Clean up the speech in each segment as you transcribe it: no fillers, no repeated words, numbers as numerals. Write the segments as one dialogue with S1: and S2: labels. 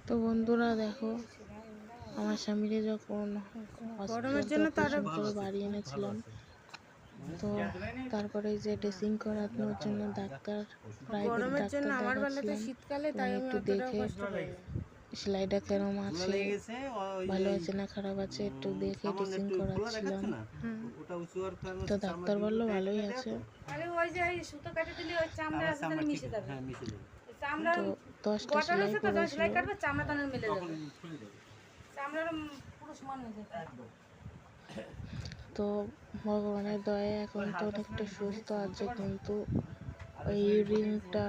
S1: তো বন্ধুরা দেখো, আমার স্বামীরে যখন
S2: গরমের জন্য
S1: অপারেশন করে বাড়ি এনেছিলাম, তো তারপরে যে ড্রেসিং করানোর জন্য ডাক্তার, প্রাইভেট ডাক্তার দেখাচ্ছিলাম।
S2: শীতকালে
S1: তুমি একটু দেখে সেলাইটা কেরম আছে, ভালো আছে না খারাপ আছে একটু দেখে ড্রেসিং করাচ্ছিলাম। তো ডাক্তার বললো ভালোই আছে। তো 10টা সেলাই করেছিল। তো ভগবানের দয়ায় এখন তো অনেকটা সুস্থ আছে, কিন্তু ওই ইউরিনটা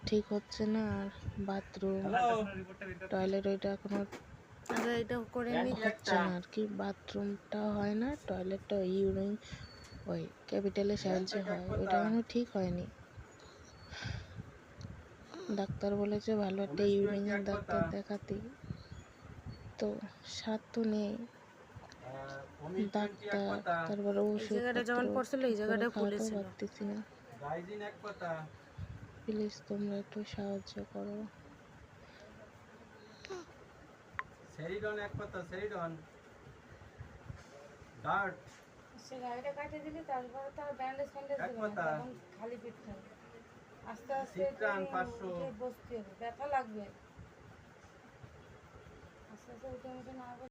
S1: ঠিক হচ্ছে না, আর বাথরুম টয়লেট ওইটা এখনো
S2: এটা করে
S1: হচ্ছে না আর কি। বাথরুমটা হয় না, টয়লেটটা ইউরিন ওই ক্যাপিটালের সাহায্যে হয়, ওইটা এখনো ঠিক হয়নি। ডাক্তার বলেছে ভালো একটা ইউরিনের ডাক্তার দেখাতে, তো সাথ তো নেই। ডাক্তার, তারপরে ওষুধপত্র খাওয়াতেও পারতেছি না। প্লিজ তোমরা একটু সাহায্য করো।
S3: সেরিডন এক পাতা, সেরিডন ডার্ট
S2: গাড়িটা কাটিয়ে দিলি, তারপরে তো ব্যান্ডেজ ফ্যান্ডেজ
S3: এক
S2: দেবে না,
S3: পাতা
S2: তখন খালি পেট থাকবে। আস্তে আস্তে
S3: সিট্রান 500
S2: বসতে হবে, ব্যথা লাগবে। আস্তে আস্তে উঠে না